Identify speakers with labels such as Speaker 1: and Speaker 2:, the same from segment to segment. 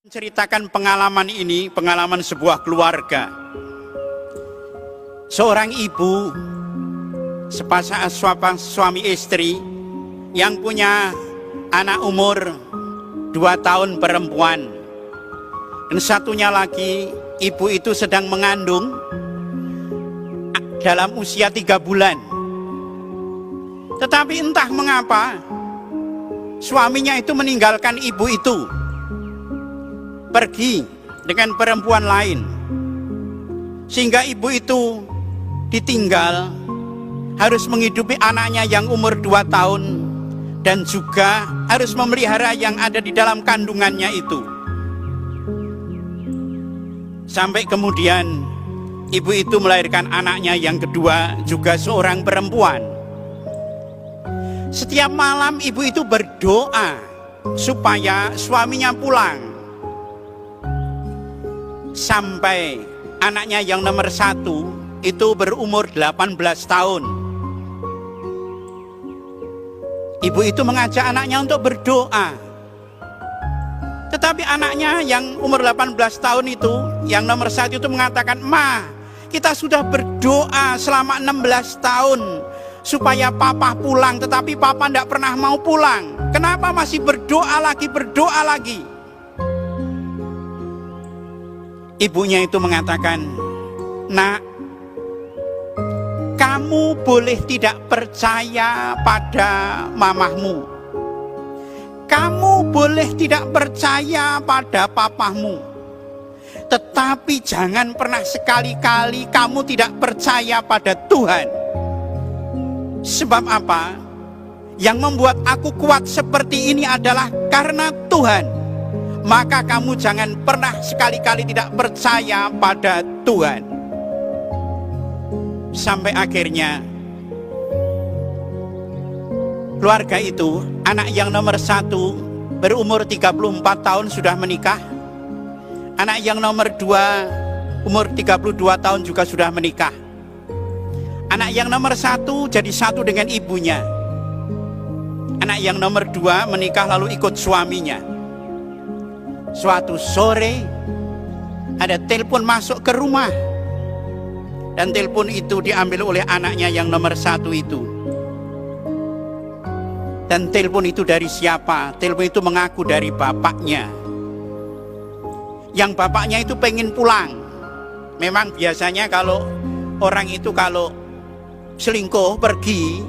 Speaker 1: Ceritakan pengalaman ini, pengalaman sebuah keluarga. Seorang ibu, sepasang suami istri yang punya anak umur 2 tahun perempuan. Dan satunya lagi, ibu itu sedang mengandung dalam usia 3 bulan. Tetapi entah mengapa, suaminya itu meninggalkan ibu itu, pergi dengan perempuan lain, sehingga ibu itu ditinggal harus menghidupi anaknya yang umur 2 tahun dan juga harus memelihara yang ada di dalam kandungannya itu. Sampai kemudian ibu itu melahirkan anaknya yang kedua, juga seorang perempuan. Setiap malam ibu itu berdoa supaya suaminya pulang. Sampai anaknya yang nomor 1 itu berumur 18 tahun. Ibu itu mengajak anaknya untuk berdoa. Tetapi anaknya yang umur 18 tahun itu, yang nomor 1 itu mengatakan, "Ma, kita sudah berdoa selama 16 tahun supaya papa pulang, tetapi papa tidak pernah mau pulang. Kenapa masih berdoa lagi?" Ibunya itu mengatakan, "Nak, kamu boleh tidak percaya pada mamahmu. Kamu boleh tidak percaya pada papahmu. Tetapi jangan pernah sekali-kali kamu tidak percaya pada Tuhan. Sebab apa? Yang membuat aku kuat seperti ini adalah karena Tuhan. Maka kamu jangan pernah sekali-kali tidak percaya pada Tuhan." Sampai akhirnya keluarga itu, anak yang nomor 1 berumur 34 tahun sudah menikah. Anak yang nomor 2 umur 32 tahun juga sudah menikah. Anak yang nomor 1 jadi satu dengan ibunya. Anak yang nomor 2 menikah lalu ikut suaminya. Suatu sore ada telepon masuk ke rumah, dan telepon itu diambil oleh anaknya yang nomor 1 itu. Dan telepon itu dari siapa? Telepon itu mengaku dari bapaknya. Yang bapaknya itu pengen pulang. Memang biasanya kalau orang itu kalau selingkuh pergi,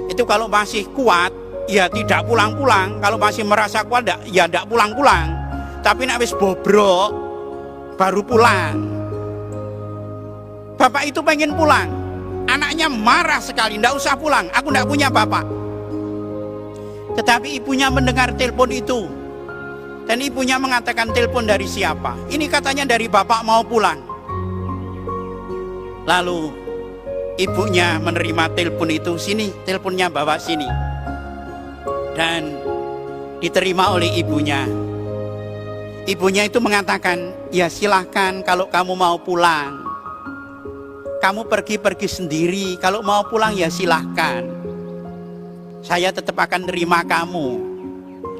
Speaker 1: itu kalau masih kuat ya tidak pulang-pulang. Kalau masih merasa kuat ya tidak pulang-pulang. Tapi nek wis bobrok baru pulang. Bapak itu pengen pulang. Anaknya marah sekali, "Ndak usah pulang, aku ndak punya bapak." Tetapi ibunya mendengar telepon itu, dan ibunya mengatakan, "Telepon dari siapa?" "Ini katanya dari bapak mau pulang." Lalu ibunya menerima telepon itu, "Sini, teleponnya bawa sini." Dan diterima oleh ibunya. Ibunya itu mengatakan, "Ya silahkan kalau kamu mau pulang. Kamu pergi sendiri, kalau mau pulang ya silahkan. Saya tetap akan nerima kamu."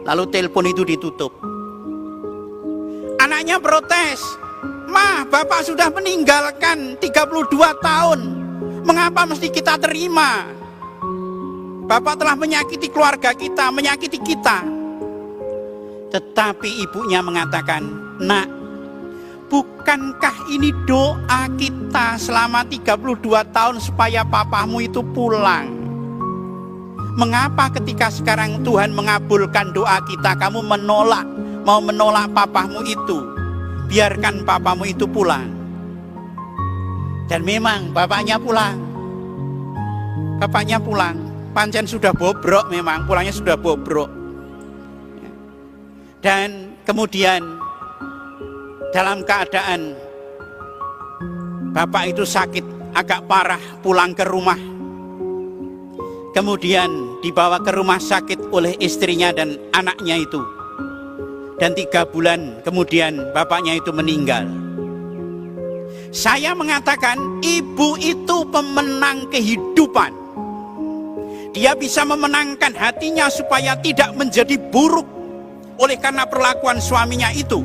Speaker 1: Lalu telepon itu ditutup. Anaknya protes, "Ma, bapak sudah meninggalkan 32 tahun. Mengapa mesti kita terima? Bapak telah menyakiti keluarga kita, menyakiti kita." Tetapi ibunya mengatakan, "Nak, bukankah ini doa kita selama 32 tahun supaya papamu itu pulang? Mengapa ketika sekarang Tuhan mengabulkan doa kita, kamu mau menolak papamu itu? Biarkan papamu itu pulang." Dan memang bapaknya pulang. Bapaknya pulang. Pancen sudah bobrok, memang pulangnya sudah bobrok. Dan kemudian dalam keadaan bapak itu sakit agak parah, pulang ke rumah. Kemudian dibawa ke rumah sakit oleh istrinya dan anaknya itu. Dan 3 bulan kemudian bapaknya itu meninggal. Saya mengatakan ibu itu pemenang kehidupan. Dia bisa memenangkan hatinya supaya tidak menjadi buruk oleh karena perlakuan suaminya itu.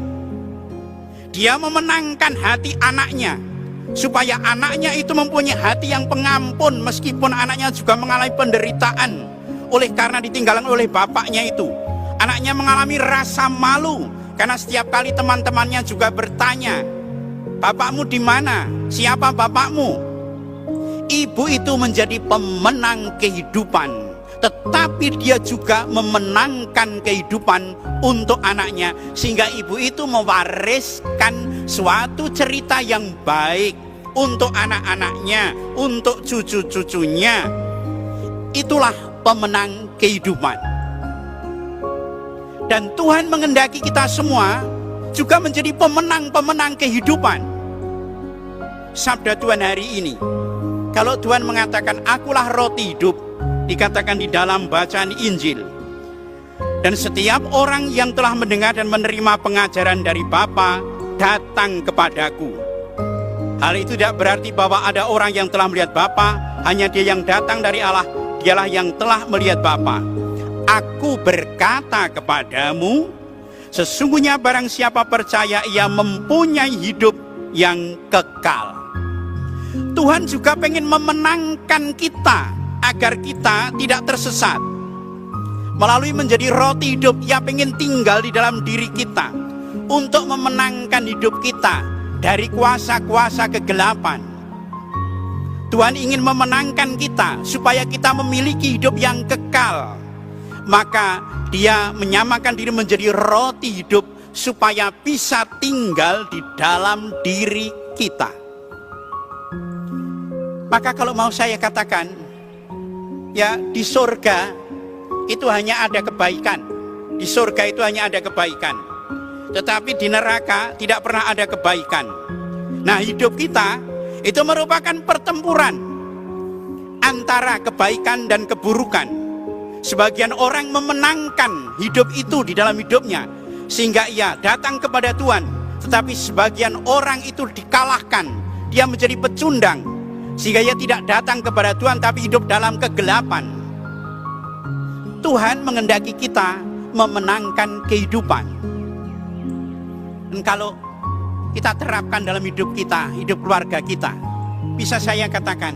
Speaker 1: dia memenangkan hati anaknya, supaya anaknya itu mempunyai hati yang pengampun, meskipun anaknya juga mengalami penderitaan oleh karena ditinggalkan oleh bapaknya itu. Anaknya mengalami rasa malu karena setiap kali teman-temannya juga bertanya, bapakmu di mana? Siapa bapakmu? Ibu itu menjadi pemenang kehidupan, tetapi dia juga memenangkan kehidupan untuk anaknya, sehingga ibu itu mewariskan suatu cerita yang baik untuk anak-anaknya, untuk cucu-cucunya. Itulah pemenang kehidupan. Dan Tuhan menghendaki kita semua juga menjadi pemenang-pemenang kehidupan. Sabda Tuhan hari ini, kalau Tuhan mengatakan akulah roti hidup, dikatakan di dalam bacaan Injil, dan setiap orang yang telah mendengar dan menerima pengajaran dari Bapa datang kepadaku. Hal itu tidak berarti bahwa ada orang yang telah melihat Bapa, hanya dia yang datang dari Allah, dialah yang telah melihat Bapa. Aku berkata kepadamu, sesungguhnya barang siapa percaya, ia mempunyai hidup yang kekal. Tuhan juga pengen memenangkan kita agar kita tidak tersesat. Melalui menjadi roti hidup, ia pengen tinggal di dalam diri kita untuk memenangkan hidup kita dari kuasa-kuasa kegelapan. Tuhan ingin memenangkan kita supaya kita memiliki hidup yang kekal. Maka dia menyamakan diri menjadi roti hidup supaya bisa tinggal di dalam diri kita. Maka kalau mau saya katakan, ya, di surga itu hanya ada kebaikan. Di surga itu hanya ada kebaikan. Tetapi di neraka tidak pernah ada kebaikan. Nah, hidup kita itu merupakan pertempuran antara kebaikan dan keburukan. Sebagian orang memenangkan hidup itu di dalam hidupnya, sehingga ia datang kepada Tuhan. Tetapi sebagian orang itu dikalahkan. Dia menjadi pecundang, sehingga ia tidak datang kepada Tuhan, tapi hidup dalam kegelapan. Tuhan menghendaki kita memenangkan kehidupan. Dan kalau kita terapkan dalam hidup kita, hidup keluarga kita, bisa saya katakan,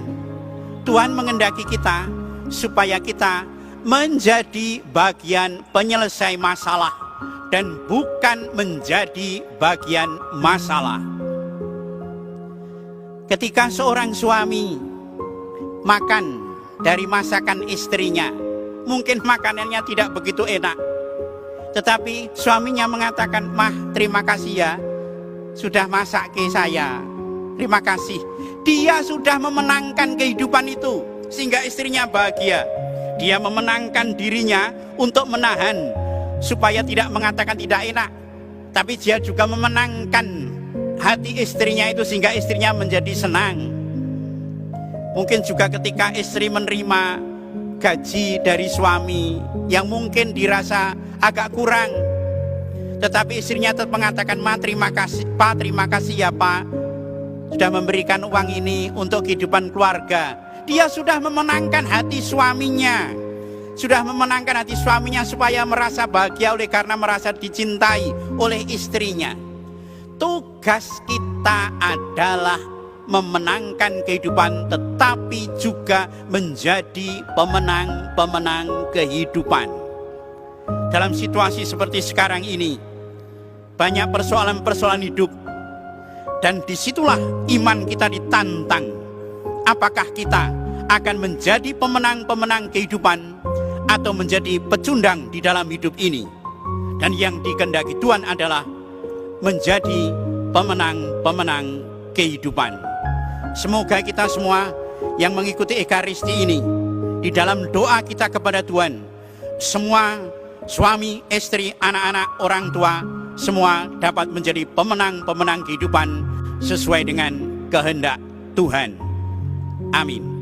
Speaker 1: Tuhan menghendaki kita supaya kita menjadi bagian penyelesai masalah dan bukan menjadi bagian masalah. Ketika seorang suami makan dari masakan istrinya, mungkin makanannya tidak begitu enak, tetapi suaminya mengatakan, "Mah, terima kasih ya, sudah masak ke saya. Terima kasih." Dia sudah memenangkan kehidupan itu, sehingga istrinya bahagia. Dia memenangkan dirinya untuk menahan, supaya tidak mengatakan tidak enak. Tapi dia juga memenangkan hati istrinya itu, sehingga istrinya menjadi senang. Mungkin juga ketika istri menerima gaji dari suami yang mungkin dirasa agak kurang, tetapi istrinya tetap mengatakan, "Ma, terima kasih Pak, terima kasih ya Pak, sudah memberikan uang ini untuk kehidupan keluarga." Dia sudah memenangkan hati suaminya, supaya merasa bahagia oleh karena merasa dicintai oleh istrinya. Tugas kita adalah memenangkan kehidupan, tetapi juga menjadi pemenang-pemenang kehidupan. Dalam situasi seperti sekarang ini, banyak persoalan-persoalan hidup, dan disitulah iman kita ditantang. Apakah kita akan menjadi pemenang-pemenang kehidupan atau menjadi pecundang di dalam hidup ini? Dan yang dikehendaki Tuhan adalah menjadi pemenang-pemenang kehidupan. Semoga kita semua yang mengikuti Ekaristi ini, di dalam doa kita kepada Tuhan, semua suami, istri, anak-anak, orang tua, semua dapat menjadi pemenang-pemenang kehidupan sesuai dengan kehendak Tuhan. Amin.